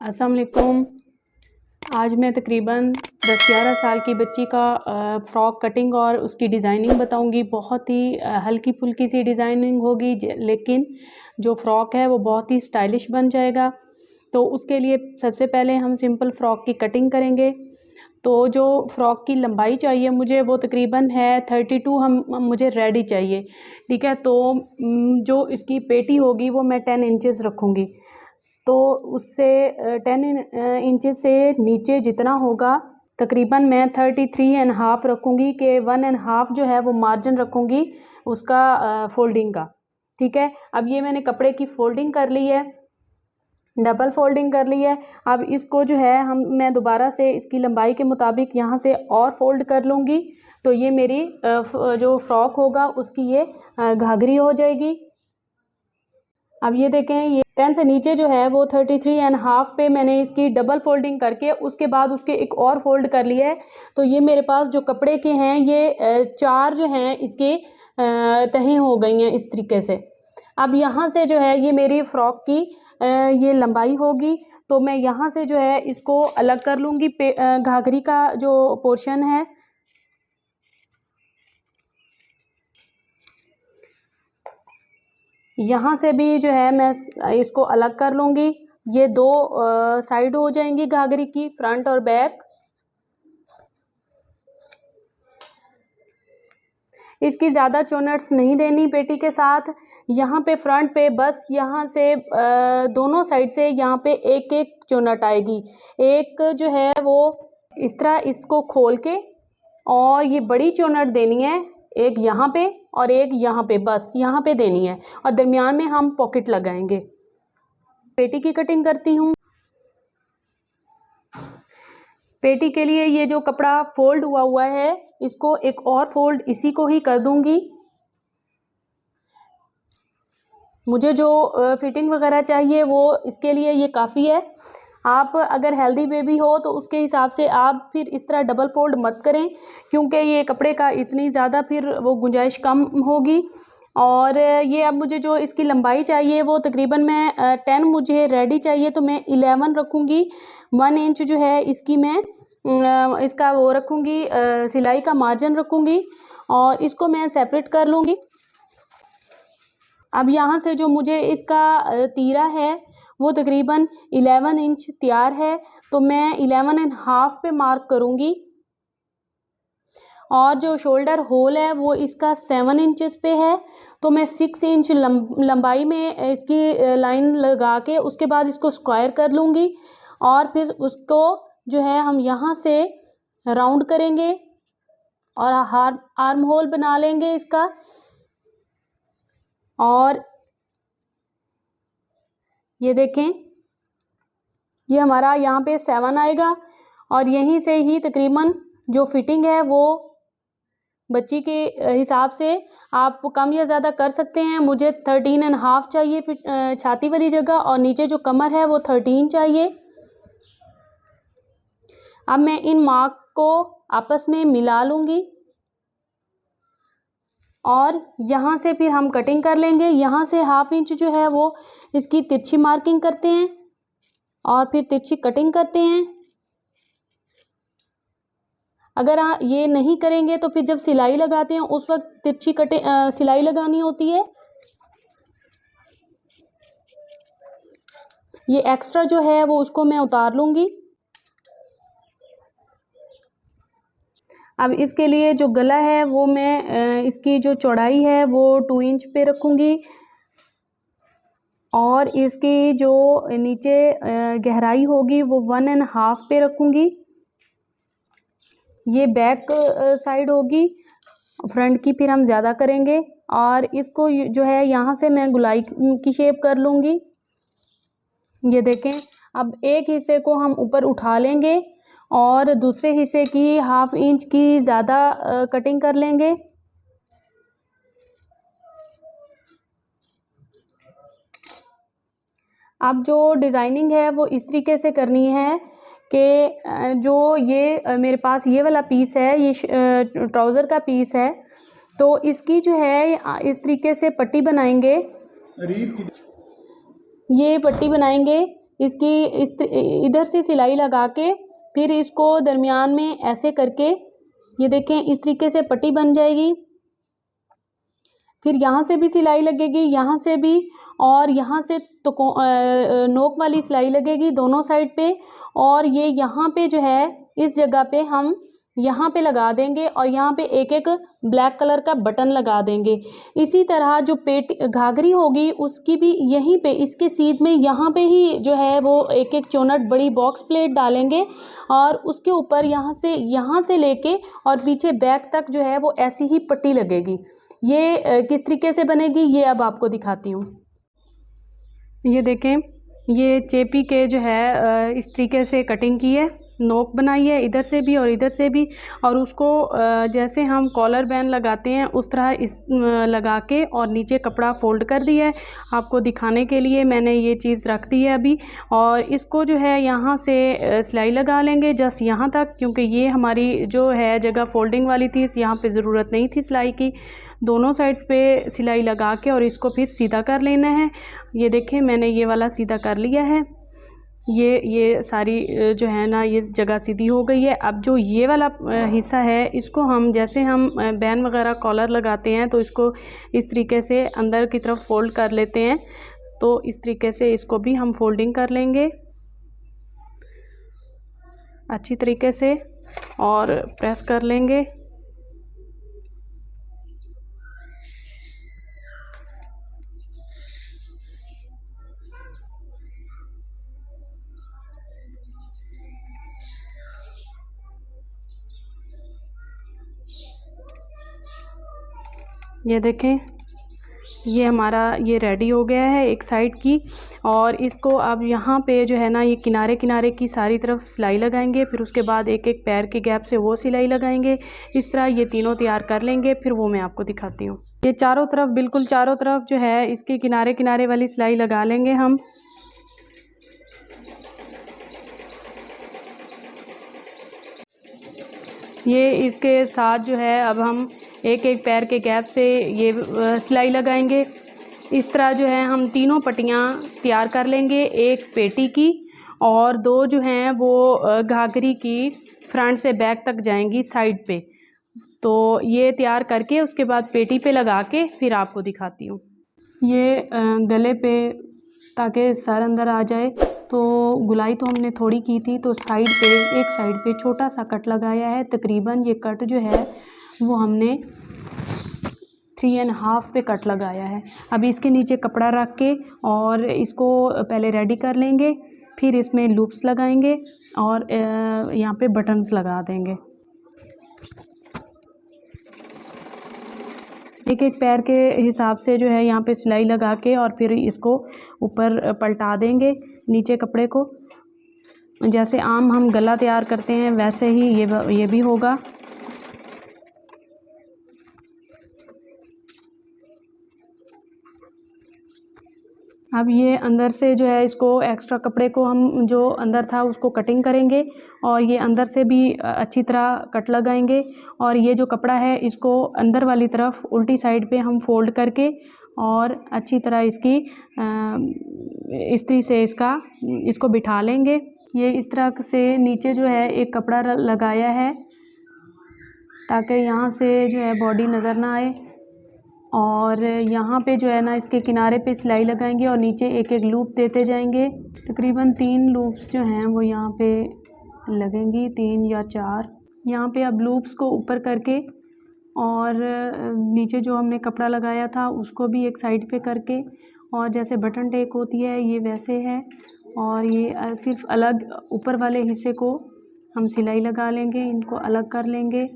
अस्सलाम वालेकुम। आज मैं तकरीबन 10-11 साल की बच्ची का फ़्रॉक कटिंग और उसकी डिज़ाइनिंग बताऊंगी। बहुत ही हल्की फुल्की सी डिज़ाइनिंग होगी, लेकिन जो फ़्रॉक है वो बहुत ही स्टाइलिश बन जाएगा। तो उसके लिए सबसे पहले हम सिंपल फ़्रॉक की कटिंग करेंगे। तो जो फ़्रॉक की लंबाई चाहिए मुझे वो तकरीबन है 32 मुझे रेडी चाहिए, ठीक है। तो जो इसकी पेटी होगी वो मैं 10 इंचेस रखूँगी। तो उससे 10 इंचेस से नीचे जितना होगा तकरीबन मैं 33.5 रखूँगी कि 1.5 जो है वो मार्जिन रखूँगी उसका फोल्डिंग का, ठीक है। अब ये मैंने कपड़े की फ़ोल्डिंग कर ली है, डबल फोल्डिंग कर ली है। अब इसको जो है मैं दोबारा से इसकी लंबाई के मुताबिक यहाँ से और फोल्ड कर लूँगी। तो ये मेरी जो फ़्रॉक होगा उसकी ये घाघरी हो जाएगी। अब ये देखें, ये 10 से नीचे जो है वो 33.5 पे मैंने इसकी डबल फोल्डिंग करके उसके बाद उसके एक और फोल्ड कर लिया है। तो ये मेरे पास जो कपड़े के हैं ये 4 जो हैं इसके तहें हो गई हैं इस तरीके से। अब यहाँ से जो है ये मेरी फ़्रॉक की ये लंबाई होगी। तो मैं यहाँ से जो है इसको अलग कर लूँगी। घाघरी का जो पोर्शन है यहाँ से भी जो है मैं इसको अलग कर लूँगी। ये दो साइड हो जाएंगी घाघरी की, फ्रंट और बैक। इसकी ज़्यादा चौनट्स नहीं देनी पेटी के साथ। यहाँ पे फ्रंट पे बस यहाँ से दोनों साइड से यहाँ पे एक एक चौनट आएगी। एक जो है वो इस तरह इसको खोल के और ये बड़ी चौनट देनी है, एक यहाँ पे और एक यहाँ पे, बस यहाँ पे देनी है और दरमियान में हम पॉकेट लगाएंगे। पेटी की कटिंग करती हूँ। पेटी के लिए ये जो कपड़ा फोल्ड हुआ है इसको एक और फोल्ड इसी को ही कर दूंगी। मुझे जो फिटिंग वगैरह चाहिए वो इसके लिए ये काफ़ी है। आप अगर हेल्दी बेबी हो तो उसके हिसाब से आप फिर इस तरह डबल फोल्ड मत करें, क्योंकि ये कपड़े का इतनी ज़्यादा फिर वो गुंजाइश कम होगी। और ये अब मुझे जो इसकी लंबाई चाहिए वो तकरीबन मैं 10 मुझे रेडी चाहिए, तो मैं 11 रखूँगी। 1 इंच जो है इसकी मैं इसका वो रखूँगी, सिलाई का मार्जिन रखूँगी और इसको मैं सेपरेट कर लूँगी। अब यहाँ से जो मुझे इसका तीरा है वो तकरीबन 11 इंच तैयार है, तो मैं 11.5 पे मार्क करूँगी। और जो शोल्डर होल है वो इसका 7 इंचेस पे है, तो मैं 6 इंच लंबाई में इसकी लाइन लगा के उसके बाद इसको स्क्वायर कर लूँगी। और फिर उसको जो है हम यहाँ से राउंड करेंगे और आर्म होल बना लेंगे इसका। और ये देखें, ये हमारा यहाँ पे 7 आएगा और यहीं से ही तकरीबन जो फिटिंग है वो बच्ची के हिसाब से आप कम या ज़्यादा कर सकते हैं। मुझे 13.5 चाहिए छाती वाली जगह, और नीचे जो कमर है वो 13 चाहिए। अब मैं इन मार्क को आपस में मिला लूँगी और यहाँ से फिर हम कटिंग कर लेंगे। यहाँ से 1/2 इंच जो है वो इसकी तिरछी मार्किंग करते हैं और फिर तिरछी कटिंग करते हैं। अगर आप ये नहीं करेंगे तो फिर जब सिलाई लगाते हैं उस वक्त तिरछी सिलाई लगानी होती है। ये एक्स्ट्रा जो है वो उसको मैं उतार लूँगी। अब इसके लिए जो गला है वो मैं इसकी जो चौड़ाई है वो 2 इंच पे रखूँगी और इसकी जो नीचे गहराई होगी वो 1.5 पे रखूँगी। ये बैक साइड होगी, फ्रंट की फिर हम ज़्यादा करेंगे। और इसको जो है यहाँ से मैं गुलाई की शेप कर लूँगी। ये देखें, अब एक हिस्से को हम ऊपर उठा लेंगे और दूसरे हिस्से की 1/2 इंच की ज़्यादा कटिंग कर लेंगे। अब जो डिज़ाइनिंग है वो इस तरीके से करनी है कि जो ये मेरे पास ये वाला पीस है, ये ट्राउज़र का पीस है, तो इसकी जो है इस तरीके से पट्टी बनाएंगे। ये पट्टी बनाएंगे इसकी इधर से सिलाई लगा के फिर इसको दरमियान में ऐसे करके, ये देखें इस तरीके से पट्टी बन जाएगी। फिर यहाँ से भी सिलाई लगेगी, यहाँ से भी, और यहाँ से तो नोक वाली सिलाई लगेगी दोनों साइड पे। और ये यहाँ पे जो है इस जगह पे हम यहाँ पे लगा देंगे और यहाँ पे एक एक ब्लैक कलर का बटन लगा देंगे। इसी तरह जो पेट घाघरी होगी उसकी भी यहीं पे इसके सीध में यहाँ पे ही जो है वो एक एक चौनट बड़ी बॉक्स प्लेट डालेंगे और उसके ऊपर यहाँ से लेके और पीछे बैक तक जो है वो ऐसी ही पट्टी लगेगी। ये किस तरीके से बनेगी ये अब आपको दिखाती हूँ। ये देखें, ये चेपी के जो है इस तरीके से कटिंग की है, नोक बनाई है इधर से भी और इधर से भी, और उसको जैसे हम कॉलर बैंड लगाते हैं उस तरह इस लगा के और नीचे कपड़ा फोल्ड कर दिया है। आपको दिखाने के लिए मैंने ये चीज़ रख दी है अभी। और इसको जो है यहाँ से सिलाई लगा लेंगे जस्ट यहाँ तक, क्योंकि ये हमारी जो है जगह फोल्डिंग वाली थी, यहाँ पे ज़रूरत नहीं थी सिलाई की। दोनों साइड्स पे सिलाई लगा के और इसको फिर सीधा कर लेना है। ये देखें मैंने ये वाला सीधा कर लिया है। ये सारी जो है ना ये जगह सीधी हो गई है। अब जो ये वाला हिस्सा है इसको हम जैसे हम बैन वगैरह कॉलर लगाते हैं तो इसको इस तरीके से अंदर की तरफ फोल्ड कर लेते हैं। तो इस तरीके से इसको भी हम फोल्डिंग कर लेंगे अच्छी तरीके से और प्रेस कर लेंगे। ये देखें ये हमारा ये रेडी हो गया है एक साइड की। और इसको अब यहाँ पे जो है ना ये किनारे किनारे की सारी तरफ सिलाई लगाएंगे, फिर उसके बाद एक एक पैर के गैप से वो सिलाई लगाएंगे। इस तरह ये तीनों तैयार कर लेंगे, फिर वो मैं आपको दिखाती हूँ। ये चारों तरफ बिल्कुल चारों तरफ जो है इसके किनारे किनारे वाली सिलाई लगा लेंगे हम। ये इसके साथ जो है अब हम एक एक पैर के गैप से ये सिलाई लगाएंगे। इस तरह जो है हम तीनों पट्टियाँ तैयार कर लेंगे, एक पेटी की और दो जो हैं वो घाघरी की फ्रंट से बैक तक जाएंगी साइड पे। तो ये तैयार करके उसके बाद पेटी पे लगा के फिर आपको दिखाती हूँ। ये गले पे ताकि सर अंदर आ जाए तो गुलाई तो हमने थोड़ी की थी, तो साइड पे एक साइड पे छोटा सा कट लगाया है। तकरीबन ये कट जो है वो हमने 3.5 पे कट लगाया है। अभी इसके नीचे कपड़ा रख के और इसको पहले रेडी कर लेंगे, फिर इसमें लूप्स लगाएंगे और यहाँ पे बटन्स लगा देंगे। एक एक पैर के हिसाब से जो है यहाँ पे सिलाई लगा के और फिर इसको ऊपर पलटा देंगे नीचे कपड़े को। जैसे आम हम गला तैयार करते हैं वैसे ही ये भी होगा। अब ये अंदर से जो है इसको एक्स्ट्रा कपड़े को हम जो अंदर था उसको कटिंग करेंगे और ये अंदर से भी अच्छी तरह कट लगाएंगे। और ये जो कपड़ा है इसको अंदर वाली तरफ उल्टी साइड पे हम फोल्ड करके और अच्छी तरह इसकी इस्त्री से इसको बिठा लेंगे। ये इस तरह से नीचे जो है एक कपड़ा लगाया है ताकि यहाँ से जो है बॉडी नज़र ना आए। और यहाँ पे जो है ना इसके किनारे पे सिलाई लगाएंगे और नीचे एक एक लूप देते जाएंगे। तकरीबन 3 लूप्स जो हैं वो यहाँ पे लगेंगी, 3 या 4। यहाँ पे अब लूप्स को ऊपर करके और नीचे जो हमने कपड़ा लगाया था उसको भी एक साइड पे करके और जैसे बटन टेक होती है ये वैसे है। और ये सिर्फ अलग ऊपर वाले हिस्से को हम सिलाई लगा लेंगे, इनको अलग कर लेंगे।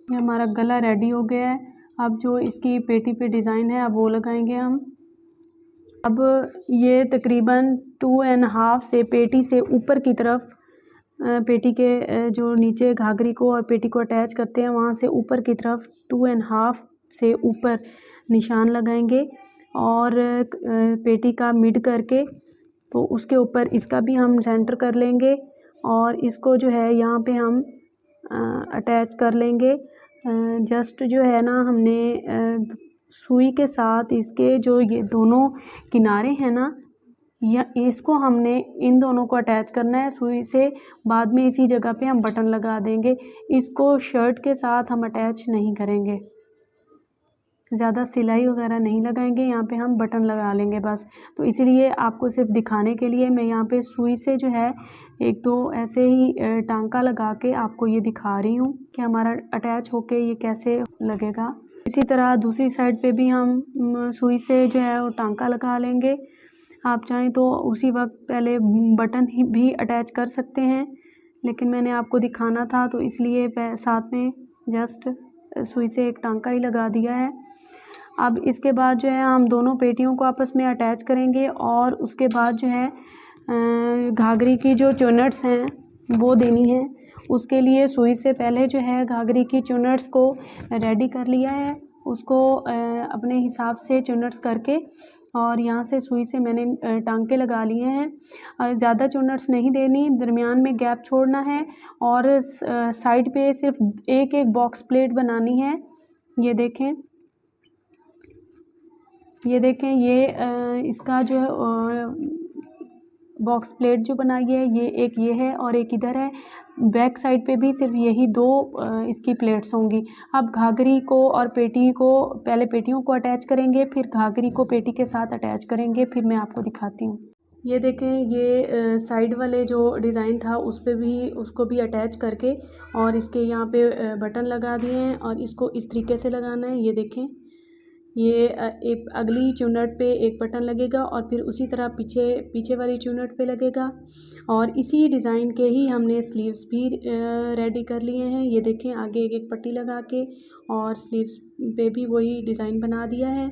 ये हमारा गला रेडी हो गया है। अब जो इसकी पेटी पे डिज़ाइन है अब वो लगाएंगे हम। अब ये तकरीबन 2.5 से पेटी से ऊपर की तरफ पेटी के जो नीचे घाघरी को और पेटी को अटैच करते हैं वहाँ से ऊपर की तरफ 2.5 से ऊपर निशान लगाएंगे और पेटी का मिड करके तो उसके ऊपर इसका भी हम सेंटर कर लेंगे। और इसको जो है यहाँ पे हम अटैच कर लेंगे। जस्ट जो है ना हमने सुई के साथ इसके जो ये दोनों किनारे हैं ना, या इसको हमने इन दोनों को अटैच करना है सुई से। बाद में इसी जगह पे हम बटन लगा देंगे। इसको शर्ट के साथ हम अटैच नहीं करेंगे, ज़्यादा सिलाई वगैरह नहीं लगाएंगे, यहाँ पे हम बटन लगा लेंगे बस। तो इसीलिए आपको सिर्फ दिखाने के लिए मैं यहाँ पे सुई से जो है एक दो ऐसे ही टांका लगा के आपको ये दिखा रही हूँ कि हमारा अटैच होके ये कैसे लगेगा। इसी तरह दूसरी साइड पे भी हम सुई से जो है वो टांका लगा लेंगे। आप चाहें तो उसी वक्त पहले बटन ही भी अटैच कर सकते हैं, लेकिन मैंने आपको दिखाना था तो इसलिए साथ में जस्ट सुई से एक टांका ही लगा दिया है। अब इसके बाद जो है हम दोनों पेटियों को आपस में अटैच करेंगे और उसके बाद जो है घाघरी की जो चुनट्स हैं वो देनी है। उसके लिए सुई से पहले जो है घाघरी की चुनट्स को रेडी कर लिया है। उसको अपने हिसाब से चुनट्स करके और यहाँ से सुई से मैंने टांके लगा लिए हैं। ज़्यादा चुनट्स नहीं देनी, दरमियान में गैप छोड़ना है और साइड पे सिर्फ एक एक बॉक्स प्लेट बनानी है। ये देखें, ये इसका जो बॉक्स प्लेट जो बनाई है ये है और एक इधर है। बैक साइड पे भी सिर्फ यही दो इसकी प्लेट्स होंगी। अब घाघरी को और पेटी को, पहले पेटियों को अटैच करेंगे, फिर घाघरी को पेटी के साथ अटैच करेंगे, फिर मैं आपको दिखाती हूँ। ये देखें, ये साइड वाले जो डिज़ाइन था उस पे भी, उसको भी अटैच करके और इसके यहाँ पे बटन लगा दिए हैं और इसको इस तरीके से लगाना है। ये देखें, ये एक अगली चुनट पे एक बटन लगेगा और फिर उसी तरह पीछे वाली चुनट पे लगेगा और इसी डिज़ाइन के ही हमने स्लीव्स भी रेडी कर लिए हैं। ये देखें, आगे एक पट्टी लगा के और स्लीव्स पे भी वही डिज़ाइन बना दिया है।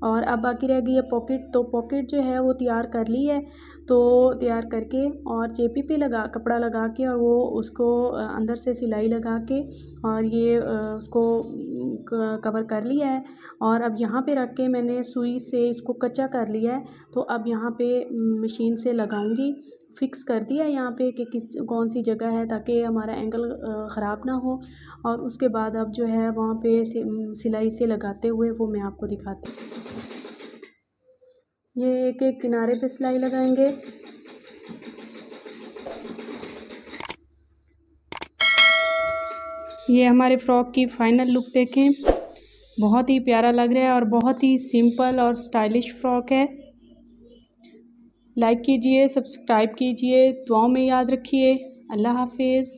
और अब बाकी रह गई है पॉकेट। तो पॉकेट जो है वो तैयार कर ली है। तो तैयार करके और चेपी पे कपड़ा लगा के और वो उसको अंदर से सिलाई लगा के और ये उसको कवर कर लिया है। और अब यहाँ पे रख के मैंने सुई से इसको कच्चा कर लिया है। तो अब यहाँ पे मशीन से लगाऊंगी। फिक्स कर दिया है यहाँ पे कि कौन सी जगह है ताकि हमारा एंगल ख़राब ना हो। और उसके बाद अब जो है वहाँ पे सिलाई से लगाते हुए वो मैं आपको दिखाती हूँ। ये एक एक किनारे पे सिलाई लगाएंगे। ये हमारे फ्रॉक की फाइनल लुक देखें, बहुत ही प्यारा लग रहा है और बहुत ही सिंपल और स्टाइलिश फ्रॉक है। लाइक कीजिए, सब्सक्राइब कीजिए, दुआओं में याद रखिए। अल्लाह हाफिज़।